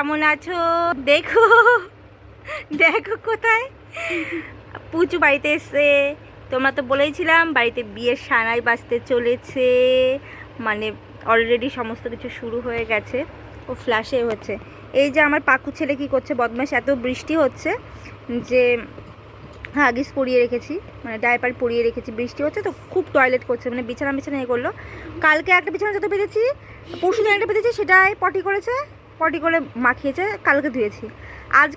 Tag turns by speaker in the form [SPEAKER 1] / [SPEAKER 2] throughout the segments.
[SPEAKER 1] কেমন আছো? দেখো দেখো কোথায় পুচু বাড়িতে এসছে। তোমরা তো বলেইছিলাম বাড়িতে বিয়ের সানাই বাজতে চলেছে, মানে অলরেডি সমস্ত কিছু শুরু হয়ে গেছে। ও ফ্ল্যাশে হচ্ছে। এই যে আমার পাকু ছেলে কি করছে বদমাশ, এত বৃষ্টি হচ্ছে যে হাগিস পরিয়ে রেখেছি, মানে ডাইপার পরিয়ে রেখেছি, বৃষ্টি হচ্ছে তো খুব টয়লেট করছে, মানে বিছানা বিছানা এ করলো। কালকে একটা বিছানা যত পেতেছি, পরশু দিন একটা পেতেছি, সেটাই পটি করেছে, পটি করে মাখিয়েছে, কালকে ধুয়েছি।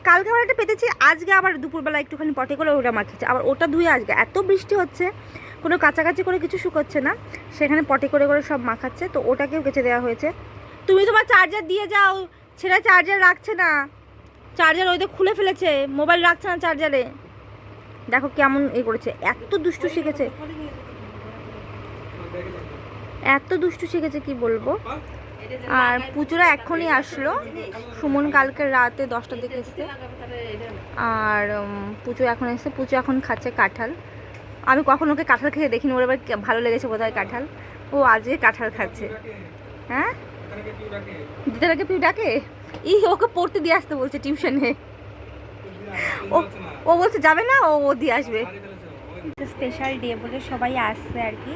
[SPEAKER 1] কালকে আবার একটা পেতেছি, আজকে আবার দুপুরবেলা একটুখানি পটি করে ওটা মাখিয়েছে, আবার ওটা ধুয়ে আজকে। এত বৃষ্টি হচ্ছে, কোনো কাছাকাছি করে কিছু শুকোচ্ছে না, সেখানে পটি করে করে সব মাখাচ্ছে, তো ওটাকেও কেচে দেওয়া হয়েছে। তুমি তোমার চার্জার দিয়ে যাও, ছেলে চার্জার রাখছে না, চার্জার ওইটা খুলে ফেলেছে, মোবাইল রাখছে না চার্জারে। দেখো কেমন এ করেছে, এত দুষ্টু শিখেছে, এত দুষ্টু শিখেছে কি বলবো। আর পুচুরা এখনই আসলো, সুমন কালকে রাতে 10টার দিকে এসছে, আর পুচু এখন এসছে। পুচু এখন খাচ্ছে কাঁঠাল। আমি কখন ওকে কাঁঠাল খেয়ে দেখিনি, ওর এবার ভালো লেগেছে বোধহয় কাঁঠাল, ও আজকে কাঁঠাল খাচ্ছে। হ্যাঁ, দিদারাকে পিউ ডাকে, ওকে পড়তে দিয়ে আসতে বলছে টিউশনে। ও বলছে যাবে না, ও দিয়ে আসবে। স্পেশাল ডে বলে সবাই আসছে আর কি,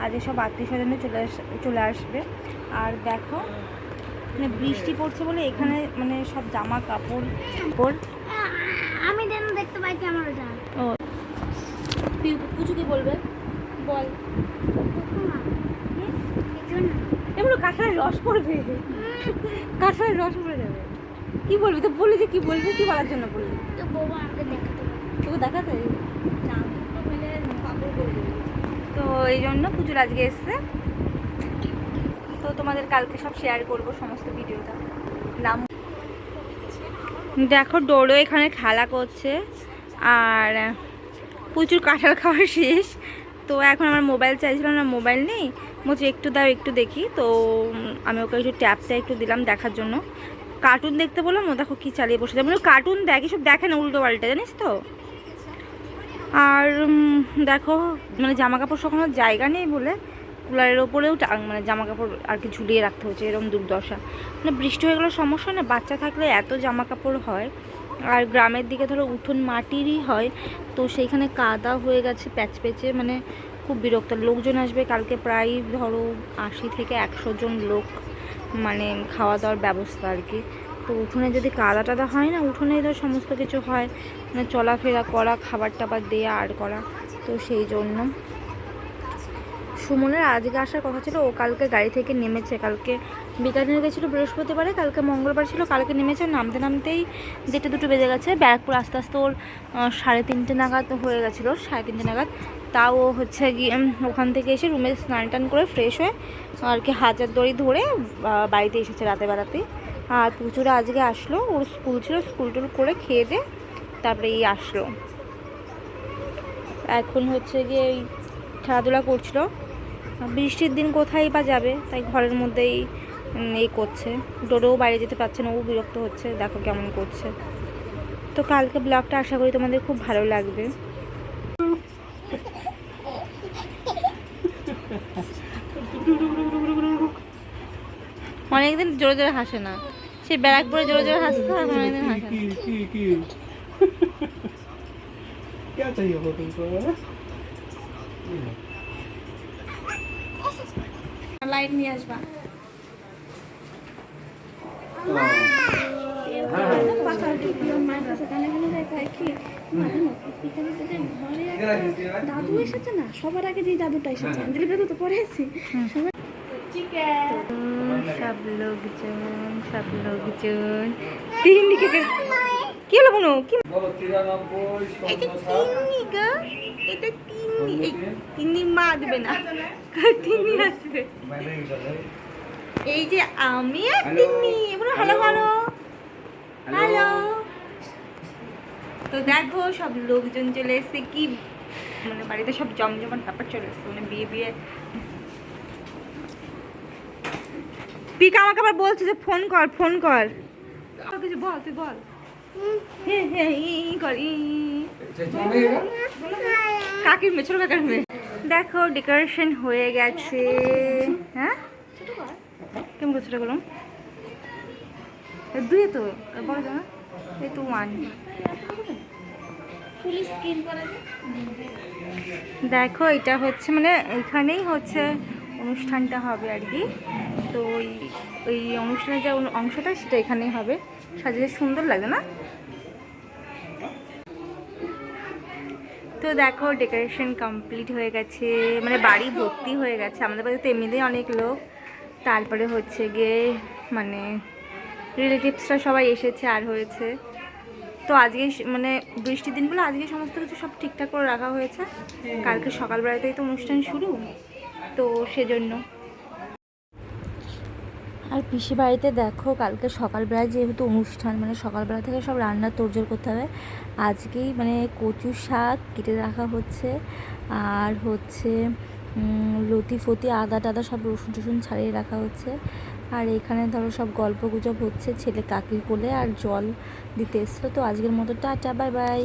[SPEAKER 1] আজ সব আত্মীয় স্বজনে চলে আসবে। আর দেখো মানে বৃষ্টি পড়ছে বলে এখানে মানে সব জামা কাপড়
[SPEAKER 2] আমি দেখতে পাইছি আমার ওটা।
[SPEAKER 1] ও পুচু কি বলবে বল? এগুলো কাঁঠালের রস পড়বে, কাঁঠালের রস পড়ে যাবে। কি বলবি তো, বলি যে কি বলবি, কি বলার জন্য বলবি?
[SPEAKER 2] তো বাবা আমাকে দেখাতে
[SPEAKER 1] তোকে দেখাতে, তো এই জন্য পুজোর আজকে এসছে। তো তোমাদের কালকে সব শেয়ার করব সমস্ত ভিডিওটা। নাম দেখো, ডোরো এখানে খেলা করছে, আর প্রচুর কাঁঠাল খাওয়া শেষ। তো এখন আমার মোবাইল চাইছিলাম না, মোবাইল নেই, বলছি একটু দাও একটু দেখি। তো আমি ওকে একটু ট্যাপটা একটু দিলাম দেখার জন্য, কার্টুন দেখতে বললাম। ও দেখো কি চালিয়ে বসে যায়, কার্টুন দেখে সব দেখে না, উল্টো পাল্টা, জানিস তো। আর দেখো মানে জামা কাপড় শুকানোর জায়গা নেই বলে কুলারের ওপরেও মানে জামা কাপড় আর কি ঝুলিয়ে রাখতে হচ্ছে, এরকম দুর্দশা। মানে বৃষ্টি হয়ে গেলে সমস্যা না, বাচ্চা থাকলে এত জামা কাপড় হয়। আর গ্রামের দিকে ধরো উঠোন মাটিরই হয়, তো সেইখানে কাদা হয়ে গেছে প্যাচ প্যাচে, মানে খুব বিরক্ত। লোকজন আসবে কালকে, প্রায় ধরো 80 থেকে 100 জন লোক, মানে খাওয়া দাওয়ার ব্যবস্থা আর কি। তো উঠোনে যদি কাদা টাদা হয় না, উঠোনে ধর সমস্ত কিছু হয়, মানে চলাফেরা করা, খাবার টাবার দেওয়া আর করা, তো সেই জন্য। সুমনের আজকে আসার কথা ছিল, ও কালকে গাড়ি থেকে নেমেছে, কালকে বিকালে গেছিলো বৃহস্পতিবারে, কালকে মঙ্গলবার ছিল, কালকে নেমেছে। নামতে নামতেই 1-2 বেজে গেছে, ব্যারাকপুর আস্তে আস্তে ওর 3:30 নাগাদ হয়ে গেছিলো, 3:30 নাগাদ। তাও হচ্ছে গিয়ে ওখান থেকে এসে রুমে স্নান টান করে ফ্রেশ হয়ে আর কি হাজার দড়ি ধরে বাড়িতে এসেছে রাতে বেড়াতে। আর পুচুরা আজকে আসলো, ওর স্কুল ছিল, স্কুল টুল করে খেয়ে দে তারপরে এই আসলো। এখন হচ্ছে গিয়ে এই খেলাধুলা করছিল, বৃষ্টির দিন কোথায় বা যাবে, তাই ঘরের মধ্যেই এই করছে। ডোরেও বাইরে যেতে পারছে না, ও বিরক্ত হচ্ছে, দেখো কেমন করছে। তো কালকে ব্লগটা আশা করি তোমাদের খুব ভালো লাগবে। অনেকদিন জোরে জোরে হাসে না, সে ব্যারাকপুরে জোরে জোরে হাসতে, এখন অনেকদিন হাসে না। লাইট নিয়ে আসবা।
[SPEAKER 2] দাদু এসেছে না, সবার আগে যে দাদুটা এসেছে, অঞ্জলি দাদু তো পরে এসেছি।
[SPEAKER 1] সব লোকজন তিন দিকে কি হলো কোনো কি তিনি মা দেবে না, তিনি আসবে। এই যে আমি আর তিনি, হ্যালো হ্যালো হ্যালো। তো দেখো সব লোকজন চলে এসছে, কি মানে বাড়িতে সব জমজমাট ব্যাপার চলে এসছে, মানে বিয়ে বিয়ে। পিকা আমাকে আবার বলছে যে ফোন কর কিছু বল, তুই বল। হ্যাঁ হ্যাঁ কাকির মেয়ে, ছোট কাকার মেয়ে। দেখো ডেকোরেশন হয়ে গেছে। হ্যাঁ কেমন করছো? দুই তো বলো তো না, এই তো ওয়ান।
[SPEAKER 2] ফুল স্কিন করা যায়।
[SPEAKER 1] দেখো এটা হচ্ছে মানে এখানেই হচ্ছে অনুষ্ঠানটা হবে আর কি। তো ওই ওই অনুষ্ঠানের যে অংশটা সেটা এখানেই হবে। সাজিয়ে সুন্দর লাগে না? তো দেখো ডেকোরেশন কমপ্লিট হয়ে গেছে, মানে বাড়ি ভর্তি হয়ে গেছে। আমাদের বাড়িতে এমনিতেই অনেক লোক, তারপরে হচ্ছে গিয়ে মানে রিলেটিভসরা সবাই এসেছে আর হয়েছে। তো আজকে মানে বৃষ্টির দিন বলে আজকে সমস্ত কিছু সব ঠিকঠাক করে রাখা হয়েছে। কালকে সকালবেলাতেই তো অনুষ্ঠান শুরু, তো সেজন্য। আর পিসি বাড়িতে দেখো কালকে সকালবেলায় যেহেতু অনুষ্ঠান, মানে সকালবেলা থেকে সব রান্নার তোড়জোড় করতে হবে। আজকেই মানে কচু শাক কেটে রাখা হচ্ছে, আর হচ্ছে লতি ফতি আদা টাদা সব রসুন টসুন ছাড়িয়ে রাখা হচ্ছে। আর এখানে ধরো সব গল্প গুজব হচ্ছে, ছেলে কাকির কোলে আর জল দিতে এসছো। তো আজকের মতো টাটা, বাই বাই।